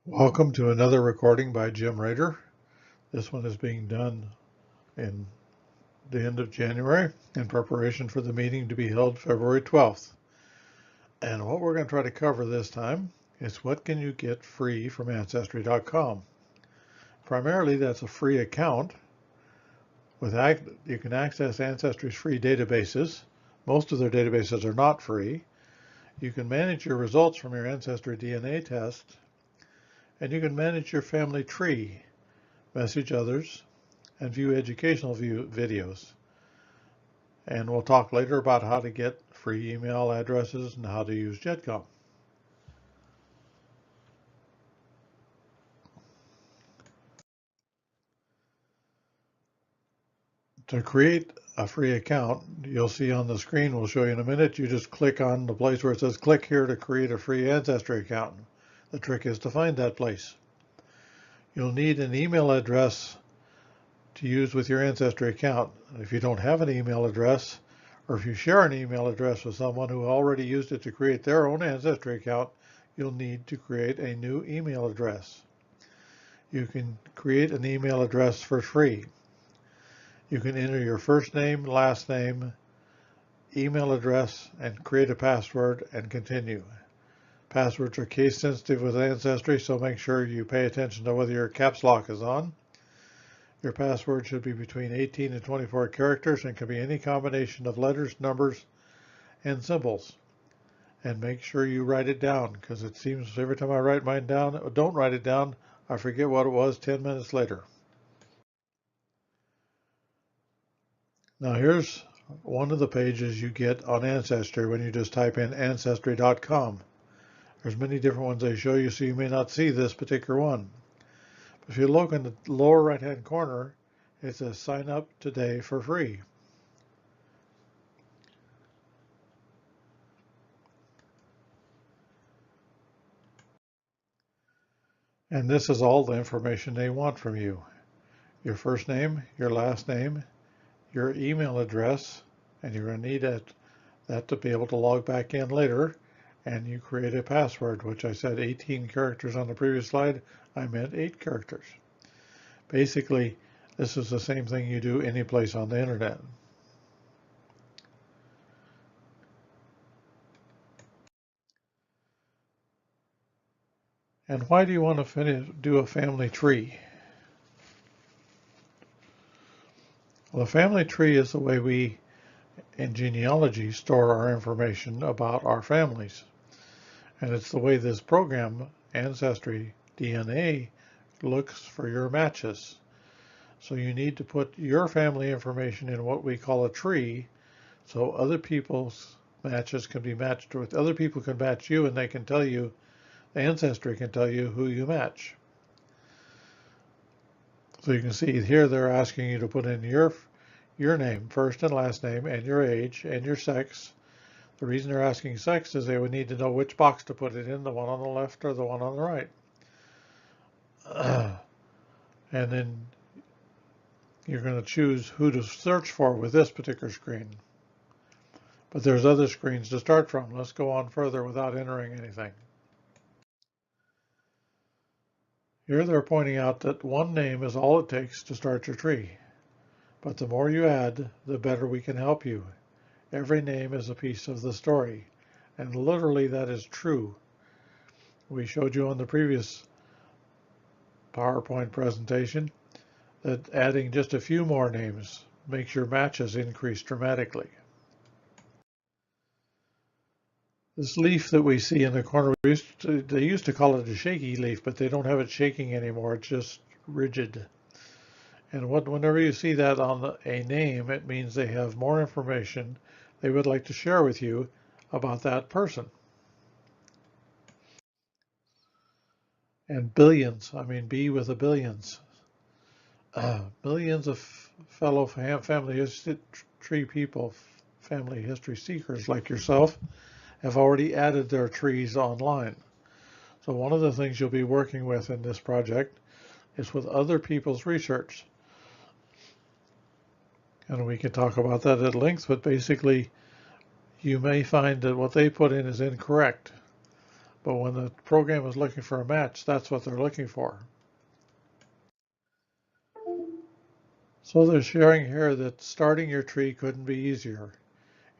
Welcome to another recording by Jim Rader. This one is being done in the end of January in preparation for the meeting to be held February 12th. And what we're going to try to cover this time is what can you get free from Ancestry.com. Primarily, that's a free account. You can access Ancestry's free databases. Most of their databases are not free. You can manage your results from your Ancestry DNA test, and you can manage your family tree, message others, and view educational videos. And we'll talk later about how to get free email addresses and how to use JetCom. To create a free account, you'll see on the screen, we'll show you in a minute, you just click on the place where it says click here to create a free Ancestry account. The trick is to find that place. You'll need an email address to use with your Ancestry account. If you don't have an email address, or if you share an email address with someone who already used it to create their own Ancestry account, you'll need to create a new email address. You can create an email address for free. You can enter your first name, last name, email address, and create a password and continue. Passwords are case sensitive with Ancestry, so make sure you pay attention to whether your caps lock is on. Your password should be between 18 and 24 characters and can be any combination of letters, numbers, and symbols. And make sure you write it down, because it seems every time I write mine down, don't write it down, I forget what it was 10 minutes later. Now here's one of the pages you get on Ancestry when you just type in Ancestry.com. There's many different ones they show you, so you may not see this particular one. But if you look in the lower right-hand corner, it says sign up today for free. And this is all the information they want from you. Your first name, your last name, your email address, and you're going to need that to be able to log back in later, and you create a password, which I said 18 characters on the previous slide. I meant 8 characters. Basically, this is the same thing you do any place on the internet. And why do you want to do a family tree? Well, a family tree is the way we, in genealogy, store our information about our families. And it's the way this program, Ancestry DNA, looks for your matches. So you need to put your family information in what we call a tree, so other people's matches can be matched with other people can match you, and they can tell you, Ancestry can tell you who you match. So you can see here they're asking you to put in your name, first and last name, and your age and your sex. The reason they're asking sex is they would need to know which box to put it in, the one on the left or the one on the right. And then you're going to choose who to search for with this particular screen. But there's other screens to start from. Let's go on further without entering anything. Here they're pointing out that one name is all it takes to start your tree. But the more you add, the better we can help you. Every name is a piece of the story. And literally that is true. We showed you on the previous PowerPoint presentation that adding just a few more names makes your matches increase dramatically. This leaf that we see in the corner, they used to call it a shaky leaf, but they don't have it shaking anymore. It's just rigid. And whenever you see that on a name, it means they have more information they would like to share with you about that person. And billions, I mean B with the billions. Millions of fellow family history people, family history seekers like yourself, have already added their trees online. So one of the things you'll be working with in this project is with other people's research. And we can talk about that at length, but basically you may find that what they put in is incorrect. but when the program is looking for a match, that's what they're looking for. So they're sharing here that starting your tree couldn't be easier.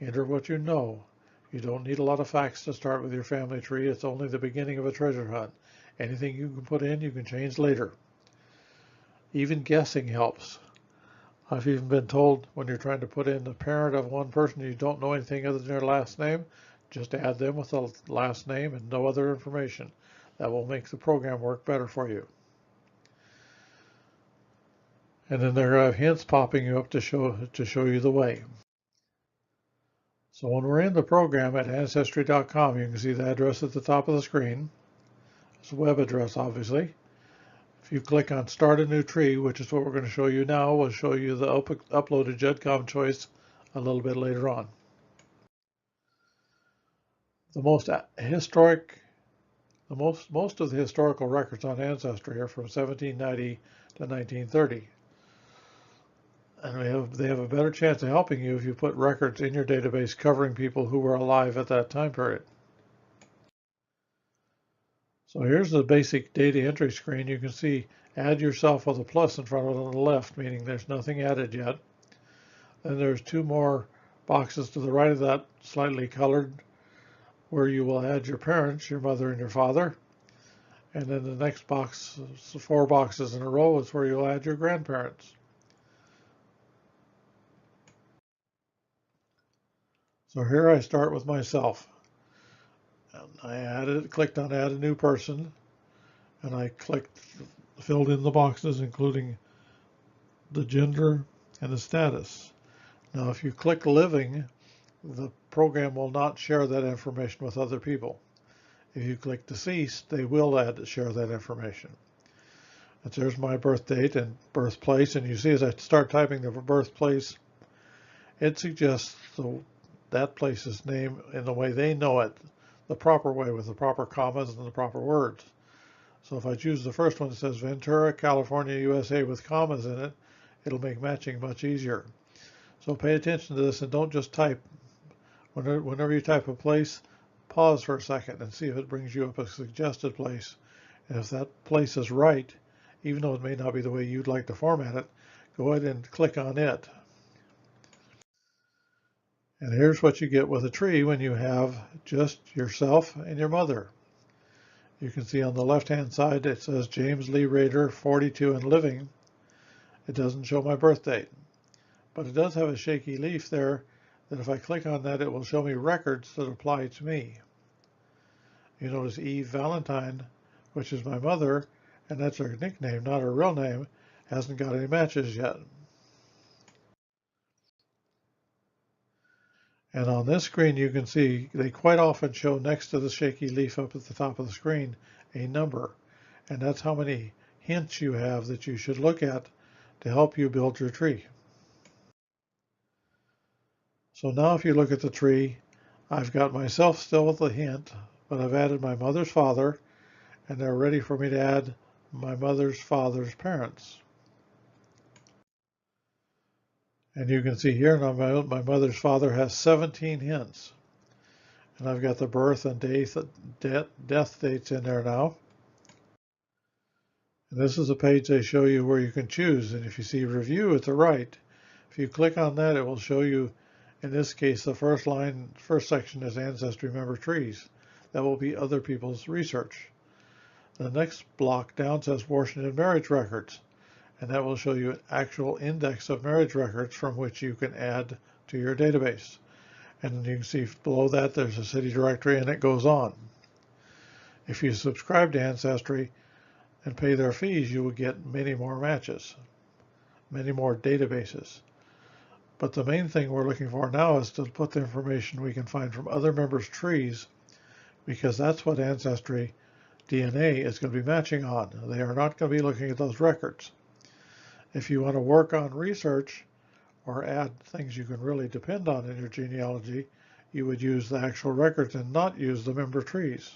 Enter what you know. You don't need a lot of facts to start with your family tree. It's only the beginning of a treasure hunt. Anything you can put in, you can change later. Even guessing helps. I've even been told when you're trying to put in the parent of one person you don't know anything other than their last name, just add them with the last name and no other information. That will make the program work better for you. And then there are hints popping up to show you the way. So when we're in the program at Ancestry.com, you can see the address at the top of the screen. It's a web address, obviously. If you click on Start a New Tree, which is what we're going to show you now, we'll show you the uploaded GEDCOM choice a little bit later on. Most of the historical records on Ancestry are from 1790 to 1930. And they have a better chance of helping you if you put records in your database covering people who were alive at that time period. So here's the basic data entry screen. You can see add yourself with a plus in front of it on the left, meaning there's nothing added yet. Then there's two more boxes to the right of that, slightly colored, where you will add your parents, your mother and your father. And then the next box, 4 boxes in a row, is where you'll add your grandparents. So here I start with myself. And I clicked on add a new person, and I filled in the boxes, including the gender and the status. Now, if you click living, the program will not share that information with other people. If you click deceased, they will share that information. And there's my birth date and birthplace, and you see as I start typing the birthplace, it suggests that place's name in the way they know it, the proper way with the proper commas and the proper words. So if I choose the first one that says Ventura, California, USA with commas in it, it'll make matching much easier. So pay attention to this and don't just type. Whenever you type a place, pause for a second and see if it brings you up a suggested place. And if that place is right, even though it may not be the way you'd like to format it, go ahead and click on it. And here's what you get with a tree when you have just yourself and your mother. You can see on the left-hand side it says James Lee Rader, 42 and living. It doesn't show my birth date, but it does have a shaky leaf there that if I click on that, it will show me records that apply to me. You notice Eve Valentine, which is my mother, and that's her nickname, not her real name, hasn't got any matches yet. And on this screen, you can see they quite often show next to the shaky leaf up at the top of the screen a number. And that's how many hints you have that you should look at to help you build your tree. So now if you look at the tree, I've got myself still with the hint, but I've added my mother's father, and they're ready for me to add my mother's father's parents. And you can see here now my mother's father has 17 hints. And I've got the birth and death dates in there now. And this is a page they show you where you can choose. And if you see review at the right, if you click on that, it will show you, in this case, the first section is Ancestry Member Trees. That will be other people's research. The next block down says Washington Marriage Records. And that will show you an actual index of marriage records from which you can add to your database. And you can see below that there's a city directory, and it goes on. If you subscribe to Ancestry and pay their fees, you will get many more matches, many more databases. But the main thing we're looking for now is to put the information we can find from other members' trees, because that's what Ancestry DNA is going to be matching on. They are not going to be looking at those records. If you want to work on research or add things you can really depend on in your genealogy, you would use the actual records and not use the member trees.